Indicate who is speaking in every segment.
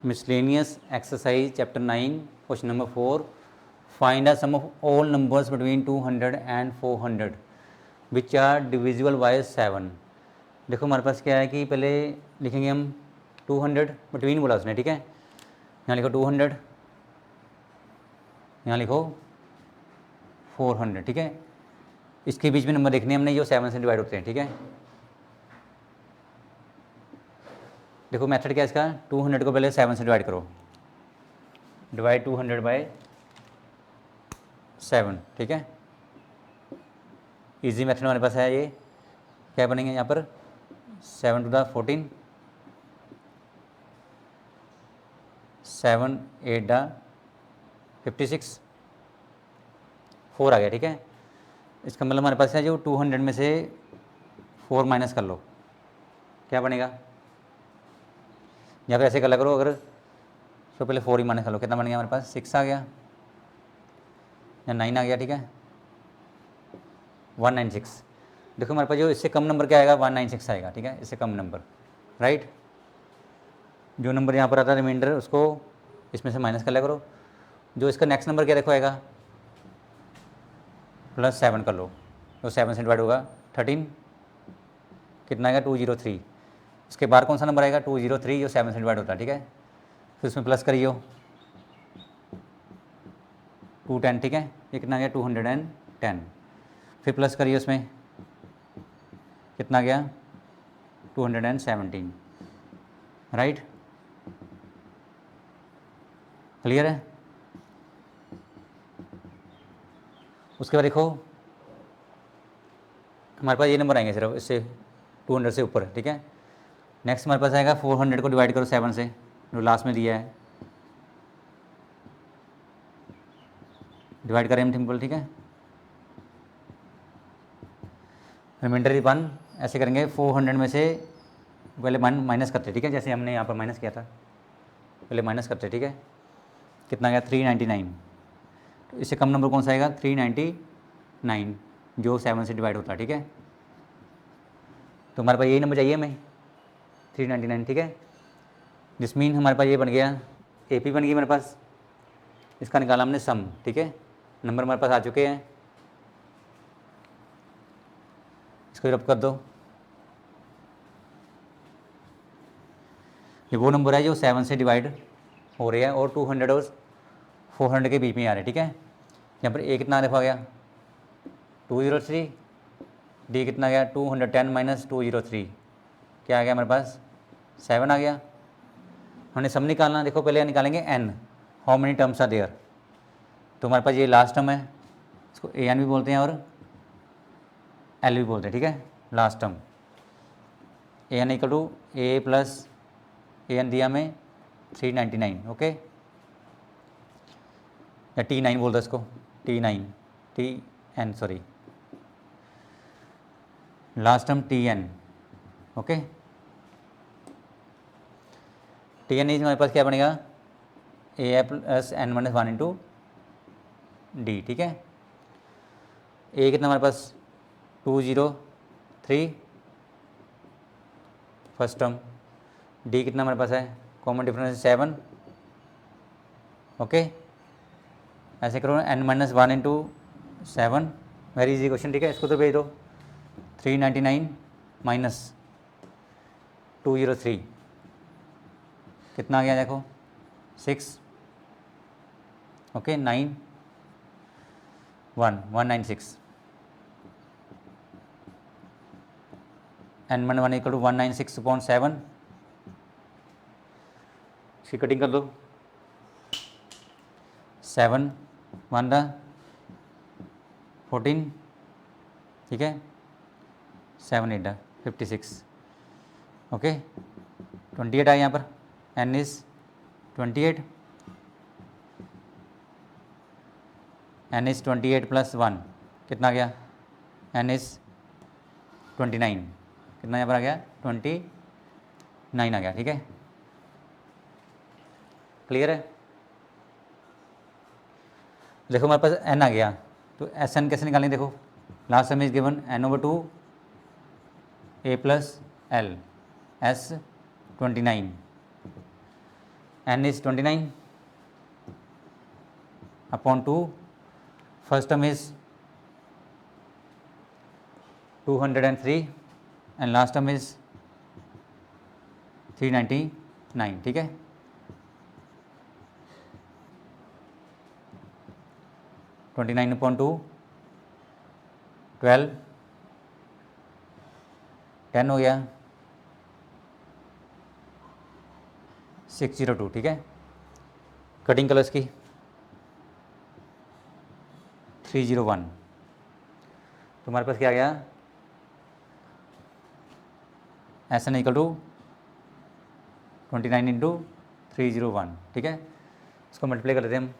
Speaker 1: Miscellaneous exercise chapter 9 question number 4 find the sum of all numbers between 200 and 400 which are divisible by 7। देखो हमारे पास क्या है कि पहले लिखेंगे हम 200 बिटवीन बोला उसने, ठीक है। यहाँ लिखो 200, यहाँ लिखो 400, ठीक है। इसके बीच में नंबर देखने हमने जो 7 से डिवाइड होते हैं, ठीक है। देखो मेथड क्या है इसका, 200 को पहले 7 से डिवाइड करो, डिवाइड 200 बाय 7, ठीक है। इजी मेथड हमारे पास है ये। क्या बनेंगे यहाँ पर 7 टू द 14, 7 8 द 56, 4 आ गया, ठीक है। इसका मतलब हमारे पास है जो 200 में से 4 माइनस कर लो, क्या बनेगा, या फिर ऐसे कर करो, अगर तो पहले 4 ही माइनस कर लो, कितना बन गया हमारे पास 6 आ गया या 9 आ गया, ठीक है। 196। देखो हमारे पास जो इससे कम नंबर क्या आएगा 196 आएगा, ठीक है, इससे कम नंबर, राइट। जो नंबर यहाँ पर आता है रिमाइंडर उसको इसमें से माइनस कर लिया करो। जो इसका नेक्स्ट नंबर क्या देखो आएगा +7 कर लो, तो 7 से डिवाइड होगा 13, कितना आएगा 203। इसके बाद कौन सा नंबर आएगा 203 जो 7 से डिवाइड होता है, ठीक है। फिर उसमें प्लस करिए 210, ठीक है। ये कितना गया 210, फिर प्लस करिए उसमें कितना गया 217, राइट। क्लियर है। उसके बाद देखो हमारे पास ये नंबर आएंगे सिर्फ इससे 200 से ऊपर, ठीक है। नेक्स्ट हमारे पास आएगा 400 को डिवाइड करो 7 से, जो लास्ट में दिया है, डिवाइड करें हम सिंपल, ठीक है। रिमाइंडर 1 ऐसे करेंगे 400 में से पहले माइनस करते, ठीक है, जैसे हमने यहाँ पर माइनस किया था, पहले माइनस करते, ठीक है। कितना गया 399। तो इससे कम नंबर कौन सा आएगा 399 जो 7 से डिवाइड होता है, ठीक है। तो हमारे पास यही नंबर चाहिए हमें 399, ठीक है। जिस मीन हमारे पास ये बन गया AP बन गई हमारे पास, इसका निकाला हमने सम, ठीक है। नंबर हमारे पास आ चुके हैं, इसको रब कर दो। ये वो नंबर है जो 7 से डिवाइड हो रहे हैं और 200 और 400 के बीच में आ रहे हैं, ठीक है। यहाँ पर A कितना देखा गया 203, D कितना गया 210 माइनस 203, क्या आ गया हमारे पास 7 आ गया। हमने सम निकालना, देखो पहले निकालेंगे n, how many terms are there. तो हमारे पास ये लास्ट टर्म है, इसको AN भी बोलते हैं और L भी बोलते हैं, ठीक है। Last term AN equal to A plus AN दिया हमें 399, ओके, या T9 बोल दो इसको, TN sorry, last term TN, okay. TN is हमारे पास क्या बनेगा A plus N minus 1 into D, ठीक है। A कितना हमारे पास 203 फर्स्ट टर्म, D कितना हमारे पास है कॉमन डिफरेंस 7, ओके। ऐसे करो N minus 1 into 7, very easy question, ठीक है। इसको तो भेज दो 399 माइनस 203 कितना आ गया देखो 6, okay, 196, N minus 1 equal to 196/7, इसकी कटिंग कर दो 7 1 द 14, ठीक है, 7 8 द 56, ओके। 28 आया यहाँ पर, N is 28, N is 28 plus 1 कितना गया N इज 29, कितना यहाँ पर आ गया 29 आ गया, ठीक है। क्लियर है। देखो हमारे पास n आ गया, तो SN कैसे निकालेंगे, देखो last some is given n/2 A plus L S 29, n is 29 upon 2, first term is 203 and last term is 399, ठीक है। ट्वेंटी नाइन अपॉन 2 12, 10 हो गया 602, ठीक है। कटिंग कलर्स की 301, तो हमारे पास क्या आ गया, S N equal to 29 into 301, ठीक है। इसको मल्टीप्लाई कर लेते हैं हम,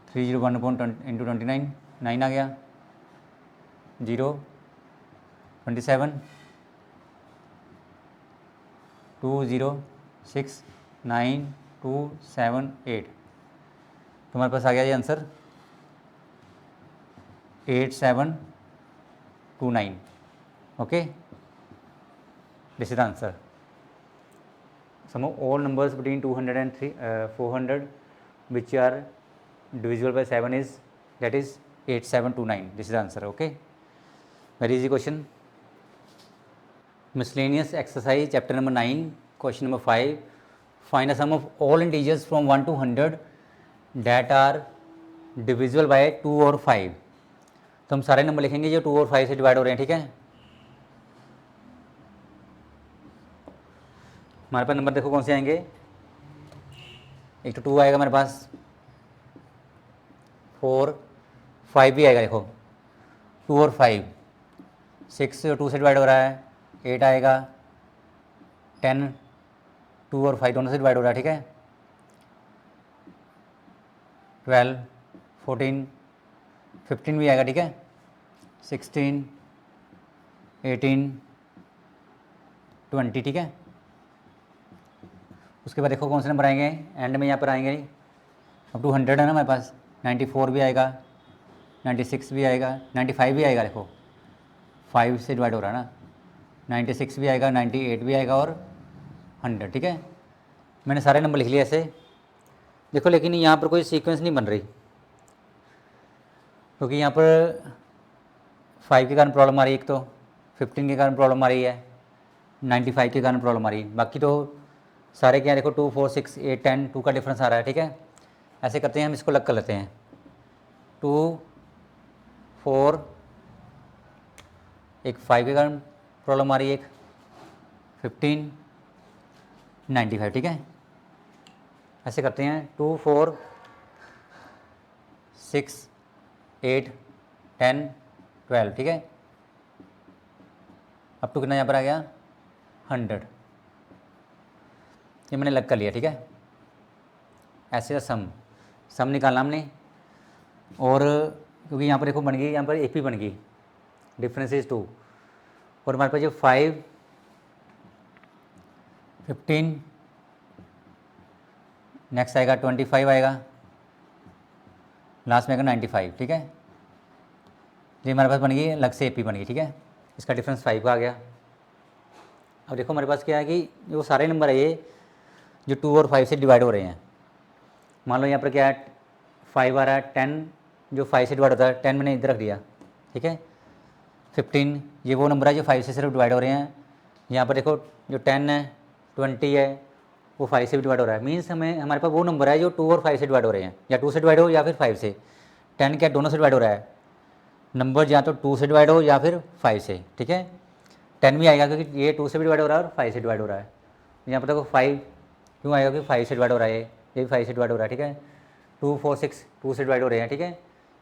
Speaker 1: 301 अपॉन इंटू 29, 9 आ गया, 0 27 206 9278, तो हमारे पास आ गया ये answer 8729, okay. This is the answer. Sum of all numbers between 200 and 400 which are divisible by 7 is, that is 8729, this is the answer, okay। very easy question। miscellaneous exercise chapter number 9 question number 5, find the sum of all integers from 1 to 100 that are divisible by 2 और 5। तो हम सारे number लिखेंगे जो 2 और 5 से divide हो रहे हैं, ठीक है। हमारे पास नंबर देखो कौन से आएंगे, एक तो 2 आएगा हमारे पास, 4 5 भी आएगा, देखो 2 और 5, 6 जो 2 से डिवाइड हो रहा है, 8 आएगा, 10 2 और 5 दोनों से डिवाइड हो रहा है, ठीक है, 12 14 15 भी आएगा, ठीक है, 16 18 20, ठीक है। उसके बाद देखो कौन से नंबर आएंगे एंड में, यहाँ पर आएंगे अब 200 है ना हमारे पास, 94 भी आएगा, 96 भी आएगा, 95 भी आएगा, देखो 5 से डिवाइड हो रहा है ना, 96 भी आएगा, 98 भी आएगा और 100, ठीक है। मैंने सारे नंबर लिख लिए ऐसे, देखो लेकिन यहाँ पर कोई सीक्वेंस नहीं बन रही, क्योंकि यहाँ पर 5 के कारण प्रॉब्लम आ रही है, एक तो 15 के कारण प्रॉब्लम आ रही है, 95 के कारण प्रॉब्लम आ रही है, बाकी तो सारे क्या देखो 2 4 6 8 10 2 का डिफरेंस आ रहा है, ठीक है। ऐसे करते हैं हम, इसको अलग कर लेते हैं, 2 4 एक 5 के कारण प्रॉब्लम आ रही है, एक 15 95, ठीक है। ऐसे करते हैं 2 4 6 8 10 12, ठीक है। अब तो कितना यहाँ पर आ गया 100, ये मैंने अलग कर लिया, ठीक है। ऐसे सम निकालना हमने, और क्योंकि यहाँ पर देखो बन गई, यहाँ पर एक भी बन गई, डिफरेंस इज 2, और हमारे पास जो 5 15 नेक्स्ट आएगा 25 आएगा, लास्ट में आएगा 95, ठीक है। ये हमारे पास बन गई, अलग से एपी बन गई, ठीक है। इसका डिफरेंस 5 का आ गया। अब देखो हमारे पास क्या है कि जो सारे नंबर है ये जो 2 और 5 से डिवाइड हो रहे हैं, मान लो यहाँ पर क्या है 5 आ रहा है, 10 जो 5 से डिवाइड होता है 10 मैंने इधर रख दिया, ठीक है। 15 ये वो नंबर है जो 5 से सिर्फ डिवाइड हो रहे हैं, यहाँ पर देखो जो 10 है 20 है वो 5 से भी डिवाइड हो रहा है, मीन्स हमें हमारे पास वो नंबर है जो 2 और 5 से डिवाइड हो रहे हैं, या 2 से डिवाइड हो या फिर 5 से। 10 क्या दोनों से डिवाइड हो रहा है, नंबर या तो 2 से डिवाइड हो या फिर 5 से, ठीक है। 10 भी आएगा क्योंकि ये 2 से भी डिवाइड हो रहा है और 5 से डिवाइड हो रहा है। यहाँ पर देखो 5 क्यों आएगा कि 5 से डिवाइड हो रहा है, ये भी 5 से डिवाइड हो रहा है, ठीक है। 2 4 6 2 से डिवाइड हो रहे हैं, ठीक है।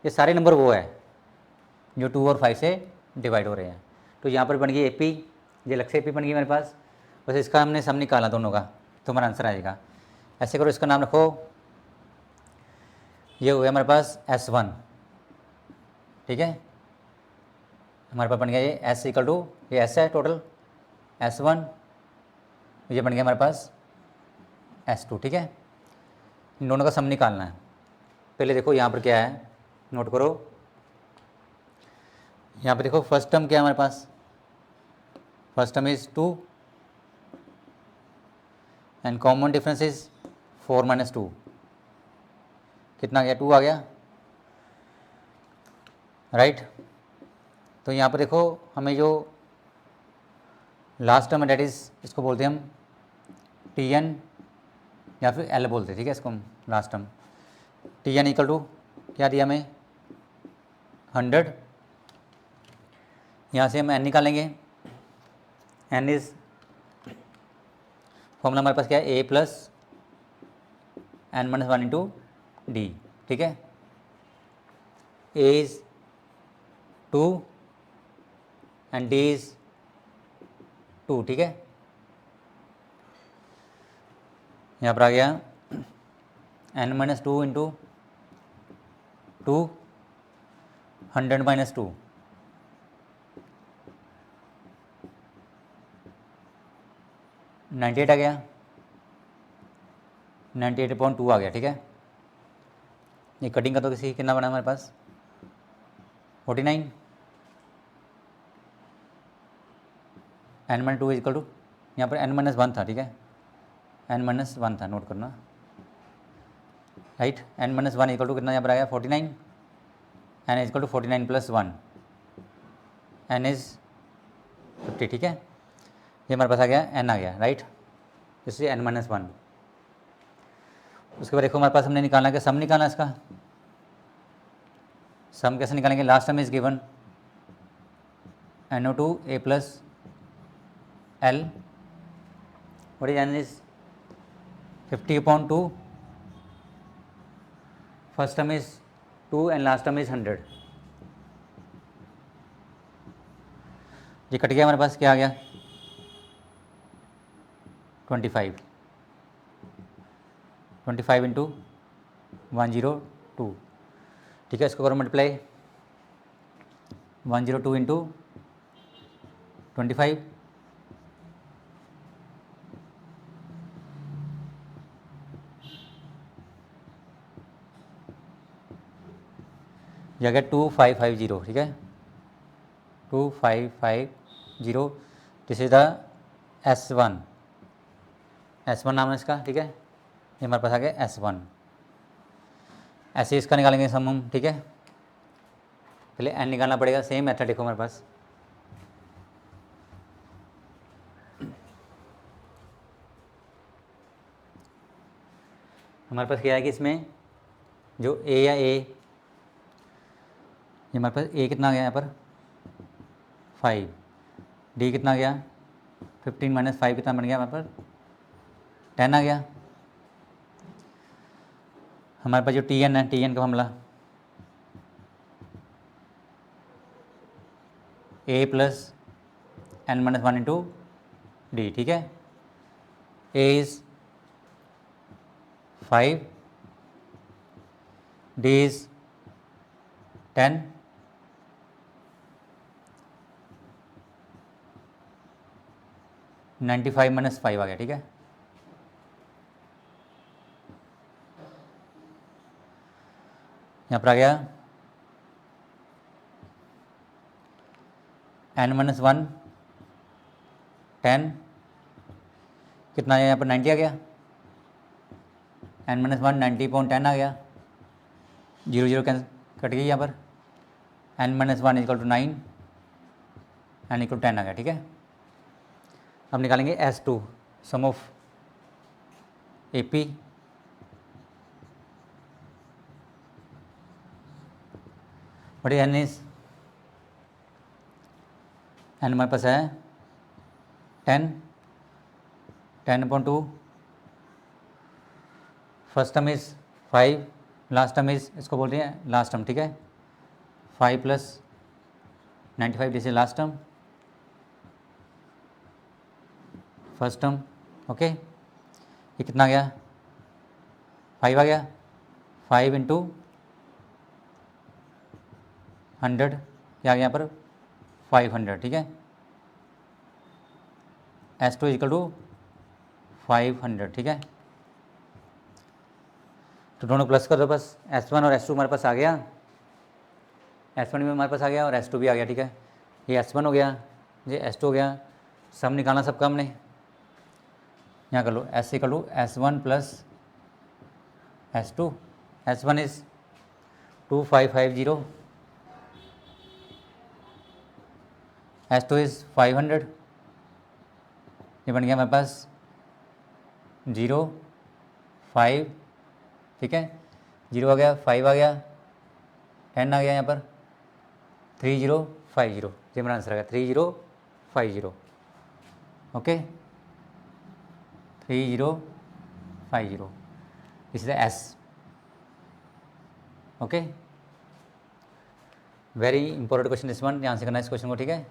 Speaker 1: ये सारे नंबर वो है जो 2 और 5 से डिवाइड हो रहे हैं। तो यहाँ पर बन गई एपी, ये अलग से एपी बन गई मेरे पास, बस इसका हमने सम निकाला दोनों का, तो हमारा आंसर आएगा। ऐसे करो, इसका नाम रखो, ये हो गया हमारे पास S1, ठीक है। हमारे पास बन गया ये S इक्वल टू, ये S है टोटल S1, ये बन गया हमारे पास S2, ठीक है। इन दोनों का सम निकालना है। पहले देखो यहाँ पर क्या है, नोट करो, यहाँ पे देखो फर्स्ट टर्म क्या है हमारे पास, first term is 2, and common difference is 4 minus 2, कितना आ गया 2 आ गया, राइट। तो यहाँ पर देखो हमें जो लास्ट टर्म है डेट इज, इसको बोलते हैं हम टी एन या फिर एल बोलते हैं, ठीक है इसको हम last term. T N equal to क्या दिया हमें 100, यहाँ से हम एन निकालेंगे, एन इज फॉर्मूला हमारे पास क्या है a plus N minus 1 into D, ठीक है। A is 2 and d is 2, ठीक है। यहाँ पर आ गया एन माइनस 2 इंटू 2, 100 माइनस 2, 98 आ गया, 98.2 आ गया, ठीक है। ये कटिंग का तो किसी कितना बना हमारे पास 49, N minus 2 is equal to, यहाँ पर एन माइनस 1 था, ठीक है, एन माइनस 1 था, नोट करना, right. N minus 1 equal to कितना यहाँ पर आ गया 49, N is equal to 49 plus 1, N is 50, ठीक है। ये हमारे पास आ गया एन आ गया, राइट, इसलिए एन माइनस 1। उसके बाद देखो हमारे पास हमने निकालना है, सम निकालना इसका। सम कैसे निकालेंगे, last term is given NO2 A plus L, what is N is 50/2, first term is 2 and last term is 100। ये कट गया हमारे पास, क्या आ गया 25 इंटू 102, ठीक है। इसको करो मल्टीप्लाई, 102 इंटू 25, यह आ गया 2550, ठीक है, 2550। दिस इज द S1 नाम है इसका, ठीक है। ये हमारे पास आ गया S1। ऐसे इसका निकालेंगे सम हम, ठीक है। पहले n निकालना पड़ेगा, सेम मेथड देखो हमारे पास। हमारे पास क्या है कि इसमें जो a या a, ये हमारे पास a कितना आ गया यहाँ पर 5, d कितना आ गया 15 माइनस 5 कितना बन गया हमारे पर 10 आ गया। हमारे पास जो Tn है, Tn का formula a plus n minus 1 into D, ठीक है। a is 5, d is 10, -95 minus 5 आ गया, ठीक है। यहाँ पर आ गया n माइनस 1 10, कितना आया यहाँ पर 90 आ गया, n माइनस 1 90.10 आ गया, 0 0 कट गई यहाँ पर, n minus 1 equal to 9, n equal to 10 आ गया, ठीक है। अब निकालेंगे S2, सम ऑफ AP, बड़ी n इज n हमारे पास है 10/2, first term is 5, last term is, इसको बोलते हैं लास्ट टर्म, ठीक है। 5 plus 95, this is last term, first term, okay. ये कितना आ गया 5 आ गया, 5 इंटू 100, क्या आ गया यहाँ पर 500, ठीक है। S2 इक्वल टू 500, ठीक है। तो दोनों प्लस कर दो बस, S1 और S2 हमारे पास आ गया, S1 भी हमारे पास आ गया और S2 भी आ गया, ठीक है। ये S1 हो गया, ये S2 हो गया, सम निकालना सबका हमने। यहाँ कर लो S equal to S1 plus S2, S1 is 2550, S2 is 500, ये बन गया हमारे पास 0 5, ठीक है, 0 आ गया, 5 आ गया, 10 आ गया, यहाँ पर 3050, ये मेरा आंसर आ गया 3050, ओके 3050, इस S, okay. Very important question this one, ध्यान से करना इस क्वेश्चन को, ठीक है।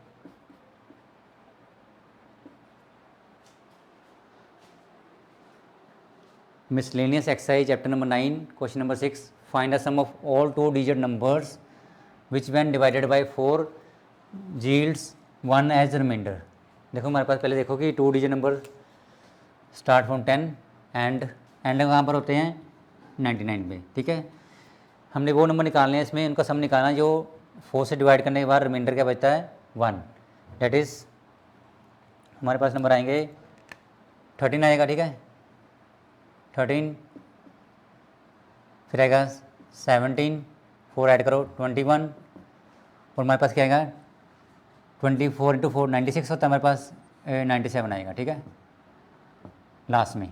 Speaker 1: Miscellaneous exercise chapter number 9 question number 6, find the sum of all 2 digit numbers which when divided by 4 yields 1 as reminder. देखो हमारे पास पहले देखो कि 2 digit number start from 10 and कहाँ पर होते हैं 99 पे, ठीक है। हमने वो नंबर निकालने हैं इसमें, उनका सम निकालना जो 4 से डिवाइड करने के बाद रिमाइंडर क्या बचता है 1, डेट इज़ हमारे पास नंबर आएंगे 13 आएगा, ठीक है 13, फिर आएगा 17, 4 ऐड करो 21, और हमारे पास क्या आएगा 24 इंटू 4 96 होता है हमारे पास, 97 आएगा, ठीक है लास्ट में।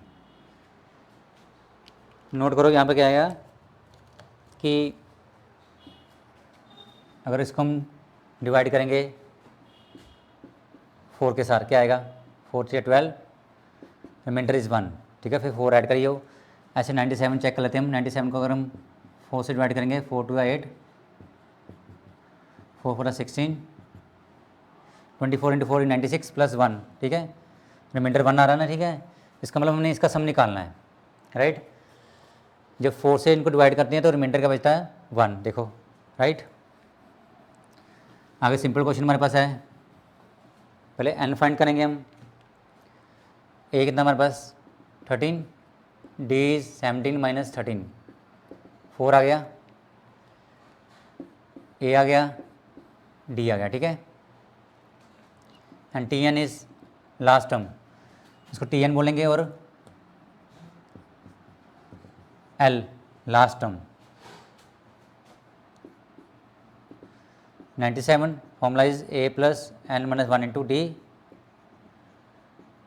Speaker 1: नोट करो यहाँ पे क्या आएगा कि अगर इसको हम डिवाइड करेंगे 4 के साथ क्या आएगा, 4 से 12, रिमाइंडर इज़ 1, ठीक है, फिर 4 ऐड करिए। ऐसे 97 चेक कर लेते हैं हम, 97 को अगर हम 4 से डिवाइड करेंगे 4 2 8, 4 4 16, 24 इंटू 4 96 प्लस 1, ठीक है, रिमाइंडर 1 आ रहा है ना, ठीक है। इसका मतलब हमने इसका सम निकालना है, राइट। जब 4 से इनको डिवाइड करते हैं तो रिमाइंडर का बचता है 1, देखो राइट। आगे सिंपल क्वेश्चन हमारे पास है, पहले n फाइंड करेंगे हम। a कितना हमारे पास 13, d 17 माइनस 13, 4 आ गया, a आ गया, d आ गया, ठीक है। And tn is last term, इसको tn बोलेंगे, और l last term. 97 formula is a plus n minus 1 into D.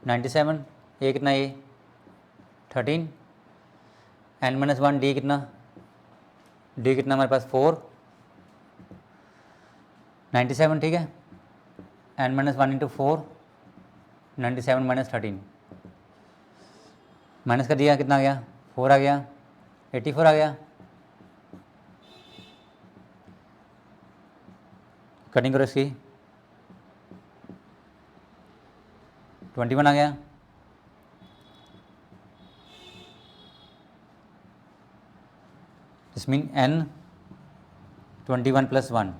Speaker 1: 97 a कितना, a 13, n माइनस 1 d कितना, d कितना हमारे पास 4, 97, ठीक है, n minus 1 into 4, 97 minus 13, minus कर दिया, कितना आ गया 4 आ गया, 84 आ गया। कटिंग करो इसकी, 21 आ गया, this mean n 21 plus 1,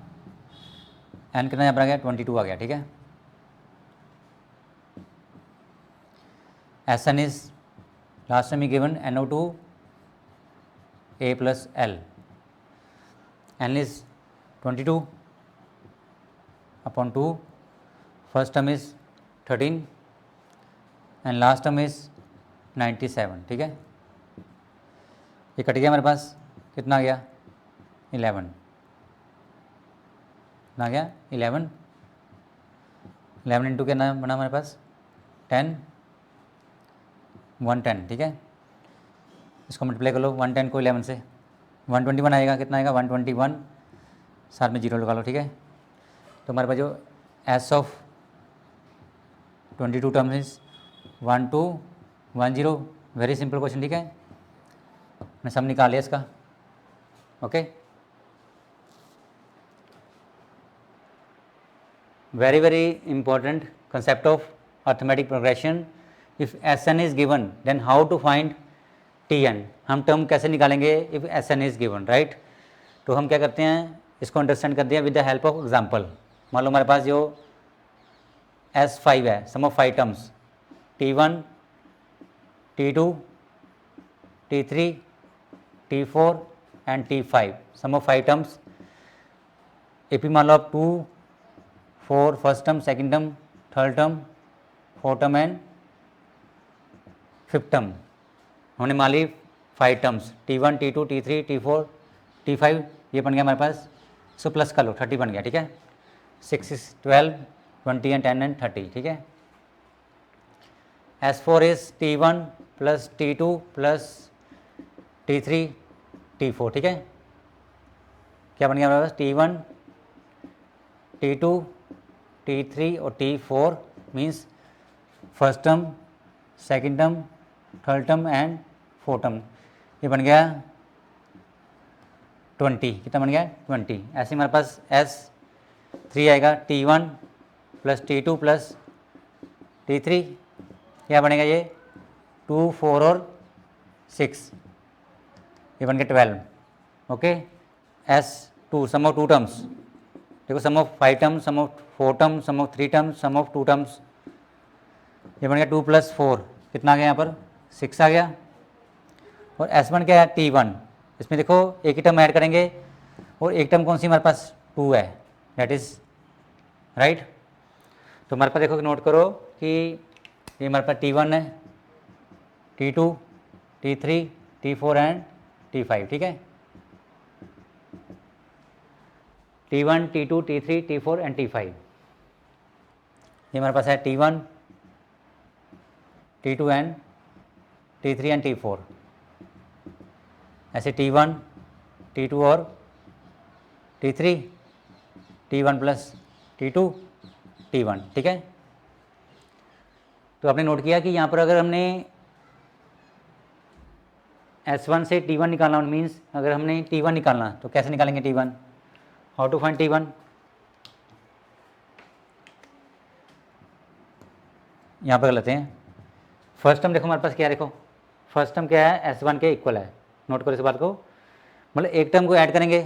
Speaker 1: n कितना यहाँ पर आ गया 22 आ गया, ठीक है। Sn is last time he given NO2 a plus l, n is 22 upon 2, first term is 13 and last term is 97, ठीक है। ये कट गया हमारे पास, कितना आ गया 11, कितना आ गया 11, 11 इंटू के नाम बना हमारे पास 10, 110, ठीक है। इसको मल्टीप्लाई कर लो, 110 को 11 से 121 आएगा, कितना आएगा 121, साथ में जीरो लगा लो, ठीक है। तो हमारे पास जो S of 22 terms is 1210, very simple question, ठीक है। मैं सब निकाल लिया इसका, okay. Very very important concept of arithmetic progression. If Sn is given then how to find Tn, हम टर्म कैसे निकालेंगे if Sn is given, right. तो हम क्या करते हैं, इसको अंडरस्टैंड कर दिया with the help of example. मान लो हमारे पास जो S5 है, sum of 5 terms, T1, T2, T3, T4 and T5, sum of 5 terms. AP मान लो आप 2 4 first term, second term, third term, fourth term and fifth term हमने मान ली 5 terms T1 T2 T3 T4 T5 ये बन गया हमारे पास। सो प्लस कर लो 30 बन गया, ठीक है। 6 is 12 20 एंड 10 एंड 30, ठीक है। S4 is T1 plus T2 plus T3 T4, ठीक है। क्या बन गया हमारे पास T1 T2 T3 और T4 means first term, second term, third term and fourth term. ये बन गया 20, कितना बन गया 20। ऐसे हमारे पास S3 आएगा T1 plus T2 plus T3, क्या बनेगा ये 2 4 और 6, ये बन गया 12, okay. S2 sum of 2 terms, देखो sum of 5 terms, sum of 4 terms, sum of 3 terms, sum of 2 terms, ये बन गया 2 + 4, कितना आ गया यहाँ पर 6 आ गया। और S1 क्या है T1, इसमें देखो एक ही टर्म ऐड करेंगे और एक टर्म कौन सी हमारे पास 2 है, दैट इज़ राइट। तो हमारे पास देखो नोट करो कि ये हमारे पास T1 है, T2 T3 T4 and T5, ठीक है। T1 T2 T3 T4 and T5, ये हमारे पास है T1 T2 and T3 and T4, ऐसे T1 T2 और T3 T1 plus T2 T1, ठीक है। तो आपने नोट किया कि यहाँ पर अगर हमने S1 से T1 निकालना मीन्स अगर हमने T1 निकालना तो कैसे निकालेंगे T1, how to find T1। यहाँ पर लेते हैं फर्स्ट टर्म, देखो हमारे पास क्या है, देखो फर्स्ट टर्म क्या है S1 के इक्वल है, नोट करो इस बात को। मतलब एक टर्म को ऐड करेंगे,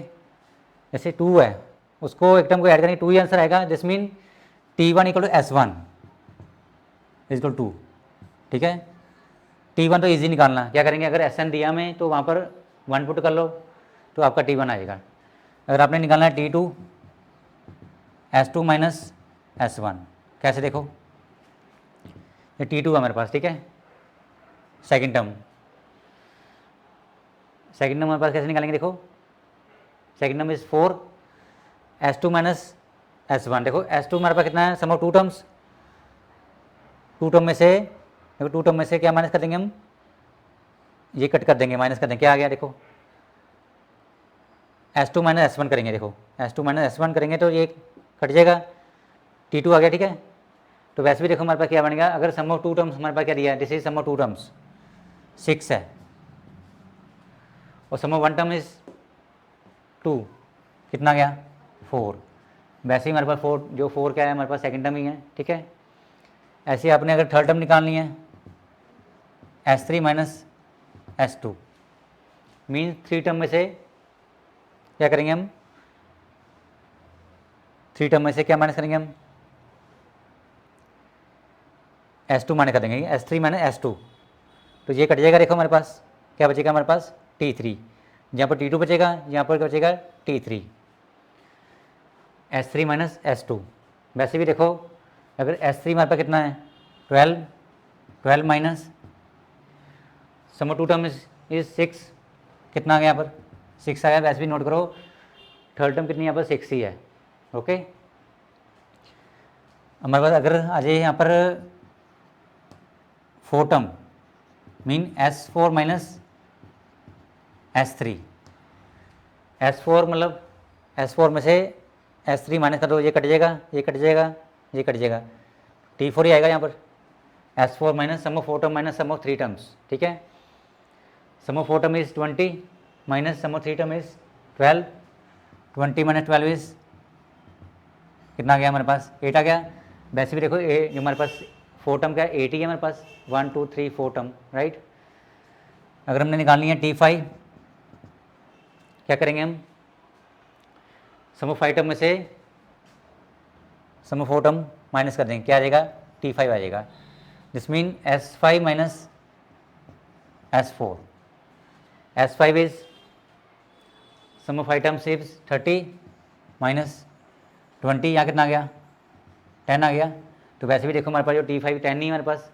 Speaker 1: जैसे 2 है उसको एक टर्म को ऐड करेंगे 2 ही आंसर आएगा, this mean T1 equal to S1 equal 2, ठीक है। T1 तो इजी निकालना, क्या करेंगे अगर SN दिया में तो वहाँ पर 1 पुट कर लो तो आपका T1 आएगा। अगर आपने निकालना है T2 S2 माइनस S1, कैसे देखो ये T2 है मेरे पास, ठीक है। सेकेंड टर्म हमारे पास कैसे निकालेंगे, देखो second term is 4 S2 minus S1, देखो S2 हमारे पास कितना है सम ऑफ 2 टर्म्स, 2 टर्म में से देखो 2 टर्म में से क्या माइनस कर देंगे हम, ये कट कर देंगे, माइनस कर देंगे, क्या आ गया देखो S2 माइनस S1 करेंगे, देखो S2 माइनस S1 करेंगे तो ये कट जाएगा, T2 आ गया, ठीक है। तो वैसे भी देखो हमारे पास क्या बनेगा, अगर सम ऑफ 2 टर्म्स हमारे पास क्या दिया है, this is sum of 2 terms 6 है और सम ऑफ 1 टर्म इज 2, कितना गया 4। वैसे ही हमारे पास 4 जो 4 क्या है हमारे पास सेकंड टर्म ही है, ठीक है। ऐसे आपने अगर थर्ड टर्म निकालनी है S3 minus S2 mean 3 term में से क्या करेंगे हम, 3 टर्म में से क्या माइनस करेंगे हम, S2 माइनस कर देंगे, S3 माइनस S2, तो ये कट जाएगा, देखो हमारे पास क्या बचेगा हमारे पास T3, यहाँ पर T2 बचेगा, यहाँ पर क्या बचेगा T3, S3 माइनस S2। वैसे भी देखो अगर S3 हमारे पास कितना है 12 minus sum of 2 term is 6, कितना आ गया यहाँ पर 6 आ गया। वैसे भी नोट करो थर्ड टर्म कितनी यहाँ पर 6 ही है, ओके। हमारे पास अगर आ जाए यहाँ पर 4 term mean S4 minus S3, S4 मतलब S4 में से S3 माइनस कर दो, ये कट जाएगा, ये कट जाएगा, ये कट जाएगा, T4 ही आएगा यहाँ पर, S4 minus sum of 4 term minus sum of 3 terms, ठीक है। Sum of 4 term is 20 minus sum of 3 term is 12, 20 minus 12 is कितना आ गया हमारे पास 8 आ गया। वैसे भी देखो ए जो हमारे पास 4 टर्म का 8 ही है हमारे पास, 1 2 3 4 टर्म, राइट। अगर हमने निकालनी है T5, क्या करेंगे हम, सम ऑफ 5 टर्म में से सम ऑफ 4 टर्म माइनस कर देंगे, क्या आ जाएगा T5 आ जाएगा, this mean S5 minus S4, S5 is sum of 5 terms is 30 minus 20, यहाँ कितना आ गया 10 आ गया। तो वैसे भी देखो हमारे पास जो T5 10 नहीं हमारे पास,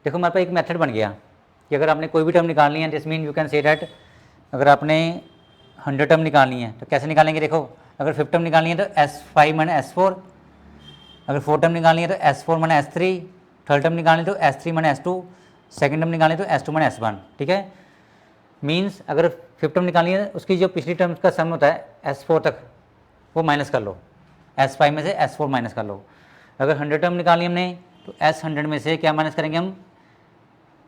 Speaker 1: देखो हमारे पास एक मेथड बन गया, कि अगर आपने कोई भी टर्म निकालनी है, this mean you can say that अगर आपने 100 टर्म निकालनी है तो कैसे निकालेंगे, देखो अगर 5 टर्म निकालनी है तो S5 माइनस S4, अगर 4 टर्म निकालनी है तो S4 minus S3, third term निकालनी है तो S3 minus S2, second term निकालनी है तो S2 माइनस S1, ठीक है। मीन्स अगर 5 टर्म निकालनी है उसकी जो पिछली टर्म्स का सम होता है S4 तक वो माइनस कर लो, S5 में से S4 माइनस कर लो। अगर 100 टर्म निकालनी हमने तो S100 में से क्या माइनस करेंगे हम,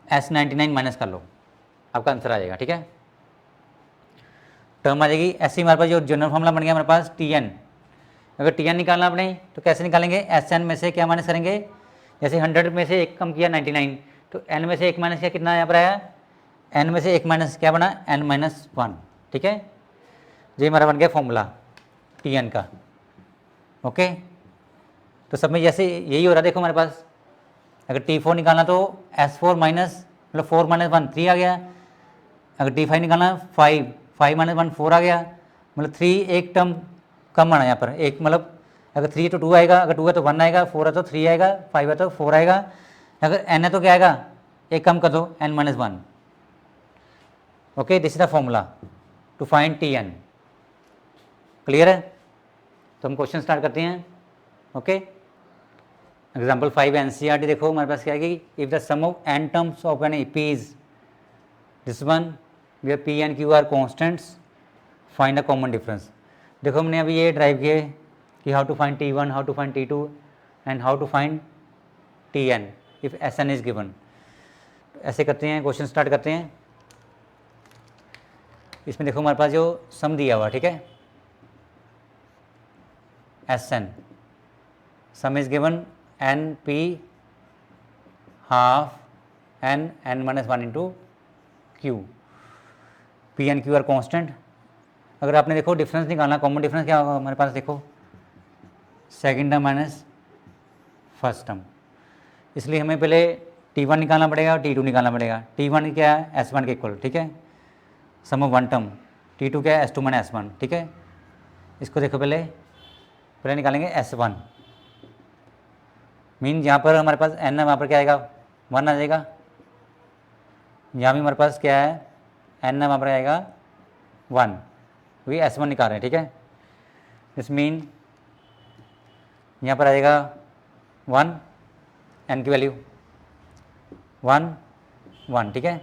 Speaker 1: S99 माइनस कर लो, आपका आंसर आ जाएगा, ठीक है। टर्म आ जाएगी ऐसे ही हमारे पास जो जनरल फॉर्मूला बन गया हमारे पास Tn। अगर Tn निकालना आपने तो कैसे निकालेंगे, Sn में से क्या माइनस करेंगे, जैसे 100 में से एक कम किया 99 तो n में से एक माइनस किया, कितना यहाँ पर आया, n में से एक माइनस क्या बना, n-1, ठीक है। ये हमारा बन गया फॉर्मूला Tn का, ओके। तो सब में जैसे यही हो रहा है, देखो हमारे पास अगर T4 निकालना तो S4 माइनस मतलब 4 माइनस 1 3 आ गया, अगर T5 निकालना 5 माइनस 1 4 आ गया, मतलब 3 एक टर्म कम आना यहाँ पर, एक मतलब अगर 3 है तो 2 आएगा, अगर 2 है तो 1 आएगा, 4 है तो 3 आएगा, 5 है तो 4 आएगा, अगर n है तो क्या आएगा, एक कम कर दो n-1, okay. This is the formula to find Tn, clear है। तो हम क्वेश्चन स्टार्ट करते हैं, ओके। एग्जाम्पल 5 NCERT देखो हमारे पास क्या है कि if the sum of n terms of an EP is this one where P and Q are constants, find the common difference. देखो हमने अभी ये ड्राइव किए कि how to find T1, how to find T2 and how to find Tn if Sn is given. ऐसे करते हैं, question start करते हैं। इसमें देखो हमारे पास जो सम दिया हुआ, ठीक है, Sn sum is given NP half n-1 into Q, P and Q are constant. अगर आपने देखो डिफरेंस निकालना, कॉमन डिफरेंस क्या होगा हमारे पास, देखो second term minus first term, इसलिए हमें पहले T1 निकालना पड़ेगा और T2 निकालना पड़ेगा। T1 क्या है, S1 के इक्वल, ठीक है, sum of one term. T2 क्या है, S2 माइनस S1, ठीक है। इसको देखो पहले निकालेंगे S1, मीन यहाँ पर हमारे पास n है, वहाँ पर क्या आएगा 1 आ जाएगा, यहाँ भी हमारे पास क्या है n है, वहाँ पर आएगा 1, वही S1 निकाल रहे हैं, ठीक है। दिस मीन यहाँ पर आएगा 1, n की वैल्यू 1 1, ठीक है।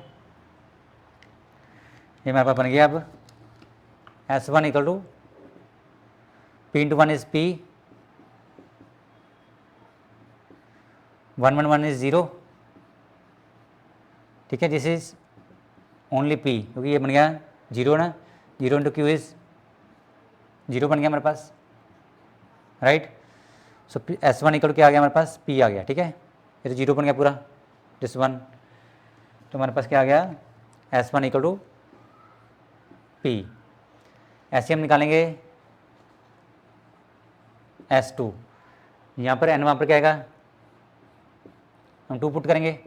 Speaker 1: ये हमारे पास बन गया अब S1 equal to P into 1 is P, 1 1 1 is 0, ठीक है। दिस इज ओनली P, क्योंकि ये बन गया 0 ना, 0 इंटू Q इज 0 बन गया हमारे पास, राइट। सो S1 इक्वल क्या आ गया हमारे पास, P आ गया, ठीक है। ये तो 0 बन गया पूरा, दिस 1, तो हमारे पास क्या आ गया, S1 इक्वल टू P। ऐसे हम निकालेंगे S2, यहाँ पर n वहाँ पर क्या आएगा, हम 2 पुट करेंगे,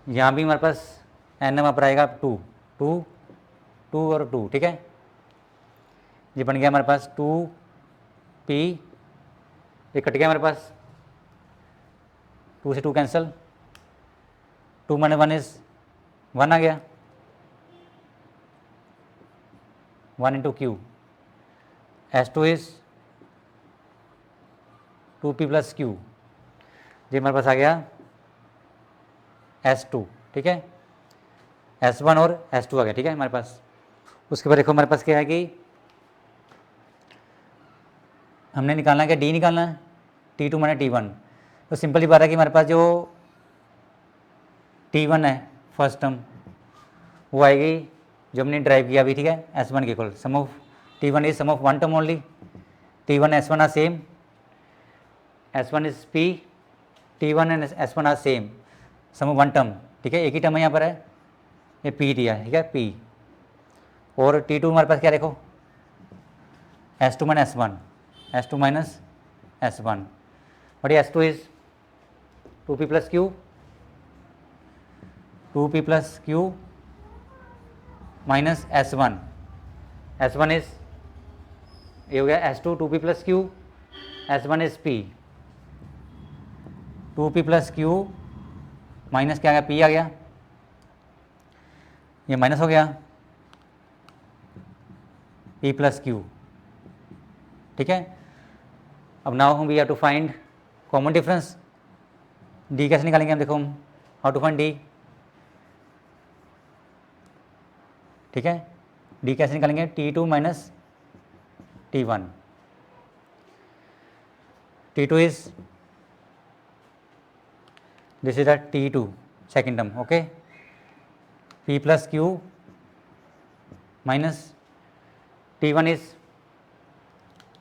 Speaker 1: यहाँ भी हमारे पास n वहाँ पर आएगा 2 2 2 और 2, ठीक है। ये बन गया हमारे पास 2P, ये कट गया हमारे पास, 2 से 2 कैंसिल, 2 माइनस 1 इज 1 आ गया, 1 into Q, S2 is 2P plus Q, ये हमारे पास आ गया S2, ठीक है। S1 और S2 आ गया, ठीक है हमारे पास। उसके बाद देखो हमारे पास क्या है कि हमने निकालना क्या, D निकालना है, T2 माइनस T1। तो सिंपल ही बात है कि हमारे पास जो T1 है फर्स्ट टर्म वो आएगी जो हमने ड्राइव किया अभी, ठीक है, S1 के equal, sum of T1 is sum of one term only, T1 S1 are same, S1 is P, T1 and S1 are same, sum of one term, ठीक है, एक ही टर्म है यहाँ पर है, ये P दिया है, ठीक है, P। और T2 हमारे पास क्या देखो, S2 minus S1, S2 minus S1, but S2 is 2P plus Q, 2P plus Q minus S1, S1 is ये हो गया S2 2P plus Q, S1 is P, 2p plus Q minus क्या आ गया, p आ गया, ये minus हो गया, p प्लस क्यू, ठीक है। अब नाउ हम we have to find common difference. D कैसे निकालेंगे हम, देखो हम हाउ टू फाइंड डी, ठीक है। डी कैसे निकालेंगे, T2 minus T1, T2 is this is the T2 second term, okay, P plus Q minus T1 is,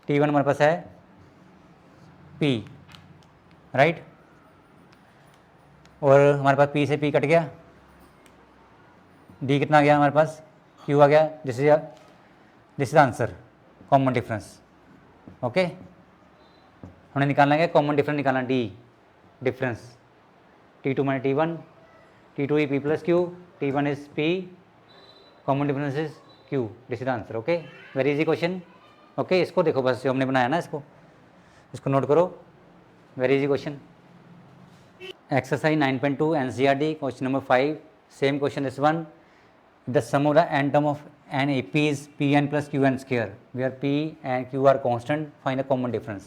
Speaker 1: T1 हमारे पास है P, राइट, और हमारे पास P से P कट गया, D कितना आ गया हमारे पास, Q आ गया, this is answer, common difference, okay. हमने निकालना है कॉमन डिफरेंस, निकालना D difference, T2 minus T1, T2 is P plus Q, T1 is P, common difference is Q, this is answer, okay. Very easy question, okay. इसको देखो बस, जो हमने बनाया ना इसको नोट करो, very easy question. Exercise 9.2 NCERT question number 5, same question this one, the sum of the n term of n AP is Pn plus Qn square where P and Q are constant, find the common difference।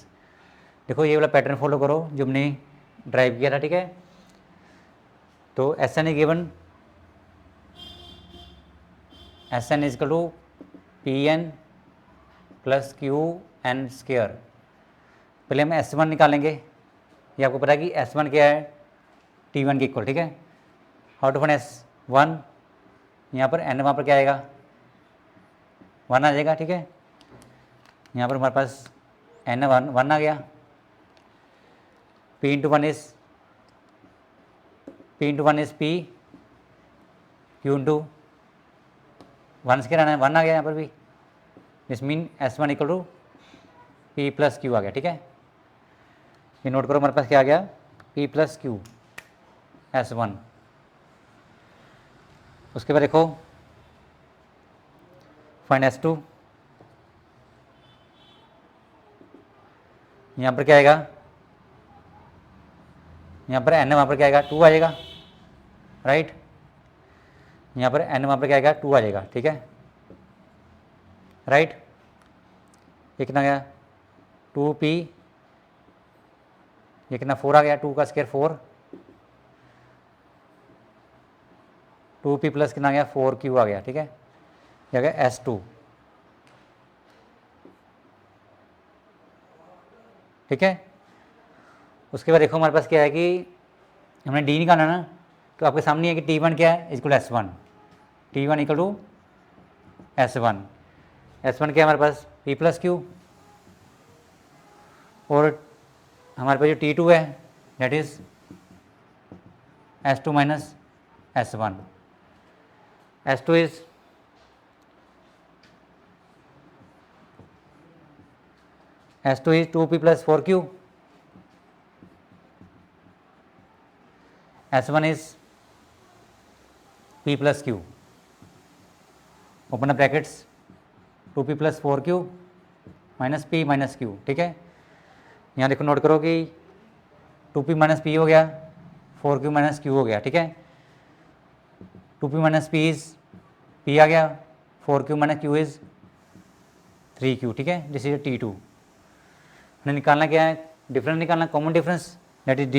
Speaker 1: देखो ये वाला pattern follow करो जो हमने drive किया था, ठीक है। तो Sn is given, Sn is equal to Pn plus Qn square. पहले हम S1 निकालेंगे, ये आपको पता है कि S1 क्या है, T1 के इक्वल, ठीक है। हाउ टू फाइंड S1, यहाँ पर n वहाँ पर क्या आएगा, 1 आ जाएगा, ठीक है। यहाँ पर हमारे पास n 1 आ गया, P into one is P, Q into one square आना है, 1 आ गया यहाँ पर भी, this mean S1 equal to P plus Q आ गया, ठीक है। ये नोट करो, हमारे पास क्या आ गया, P प्लस Q S1। उसके बाद देखो फाइंड S2, यहाँ पर क्या आएगा, यहाँ पर n वहाँ पर क्या आएगा, 2 आ जाएगा, राइट। यहाँ पर n वहाँ पर क्या आएगा, 2 आ जाएगा, ठीक है, राइट। ये कितना गया, 2p, ये कितना 4 आ गया, 2 का स्क्वायर 4, 2p प्लस कितना आ गया 4q आ गया, ठीक है। ये आ गया S2, ठीक है। उसके बाद देखो हमारे पास क्या है कि हमने डी निकालना ना, तो आपके सामने है कि T1 क्या है, equal S1, T1 equal to S1, S1 क्या है हमारे पास, P प्लस Q, और हमारे पास जो T2 है that is S2 minus S1, S2 is S2 is 2p plus 4q, S1 is p plus q, open the brackets, 2p plus 4q minus p minus q, ठीक है। यहाँ देखो note करो कि 2p माइनस p हो गया, 4q minus q हो गया, ठीक है। 2p minus p is p आ गया, 4q minus q is 3q, ठीक है। This is T2। हमें निकालना क्या है, डिफरेंस निकालना, common difference, that is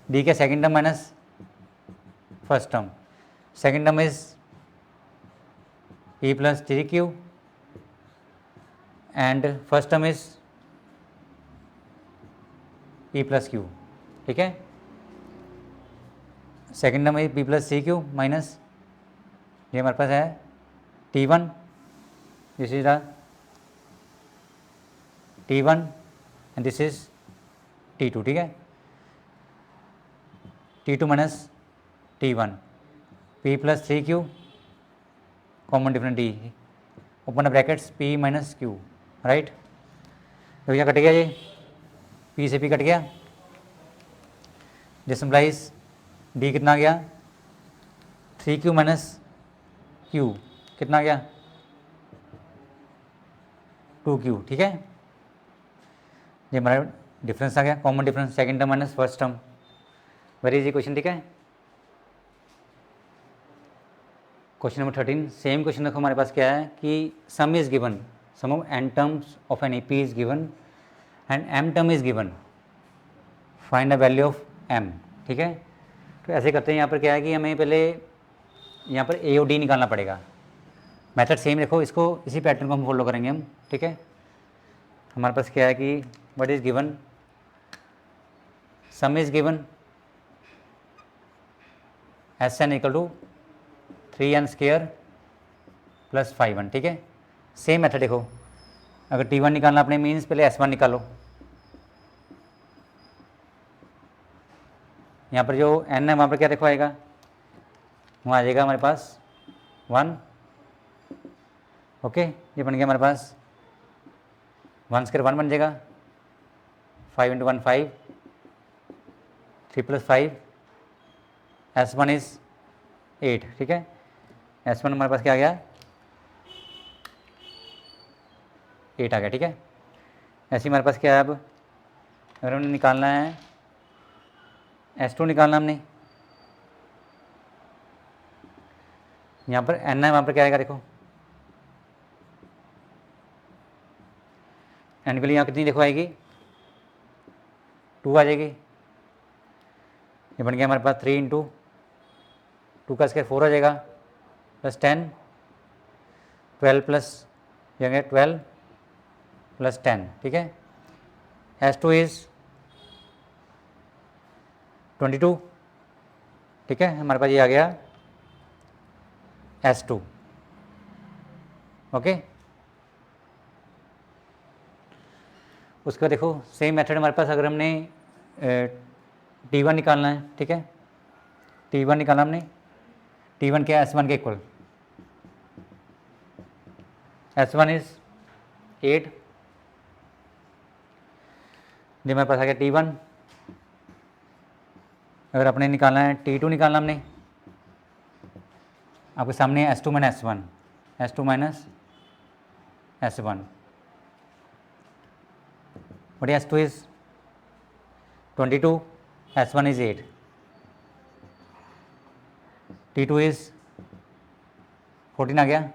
Speaker 1: d का second term minus first term, second term is p plus 3q and first term is p plus q, ठीक है। Second term is p plus 3q minus, ये हमारे पास है T1, this is T1 and this is T2, ठीक है। T2 minus T1, P plus 3q, common difference D, open the brackets, P minus Q, right. तो क्या cut गया, ये P से P कट गया, दिस इम्प्लाइज D कितना आ गया, 3q माइनस Q कितना आ गया, 2q, ठीक है। ये हमारा डिफरेंस आ गया, common difference, second term minus first term, very easy question, ठीक है। क्वेश्चन नंबर 13, सेम क्वेश्चन देखो हमारे पास क्या है कि sum is given, sum of n terms of an AP is given and m term is given, find the value of m, ठीक है। तो ऐसे करते हैं, यहाँ पर क्या है कि हमें पहले यहाँ पर A और D निकालना पड़ेगा। मेथड सेम देखो, इसको इसी पैटर्न को हम फॉलो करेंगे हम, ठीक है। हमारे पास क्या है कि what is given, sum is given Sn equal to 3n square plus 5n, ठीक है। सेम मेथड देखो, अगर T1 निकालना अपने मीन्स पहले S1 निकालो, यहाँ पर जो n है वहाँ पर क्या देखो आएगा, वहाँ आ जाएगा हमारे पास 1, ओके। ये बन गया हमारे पास 1 स्क्वायर 1 बन जाएगा, 5 इंटू 1 5, 3 प्लस 5, S1 इज 8, ठीक है। S1 हमारे पास क्या आ गया, 8 आ गया, ठीक है। ऐसे ही हमारे पास क्या है, अब अगर हमने निकालना है S2 निकालना हमने, यहाँ पर n है, वहाँ पर क्या आएगा देखो, n के लिए यहाँ कितनी देखो आएगी, 2 आ जाएगी। ये बन गया हमारे पास 3 इंटू 2 का स्क्वायर 4 आ जाएगा, प्लस 10, 12 प्लस ये आ गया 12 प्लस 10, ठीक है। S2 इज 22, ठीक है। हमारे पास ये आ गया S2, ओके। उसके बाद देखो सेम मेथड हमारे पास, अगर हमने T1 निकालना है, ठीक है। T1 निकालना हमने, T1 क्या है, S1 के इक्वल, S1 इज 8, जो हमारे पास आ गया T1। अगर अपने निकालना है T2 निकालना हमने, आपके सामने S2 minus S1, S2 minus S1, but S2 is 22, S1 is 8, T2 is 14 आ गया,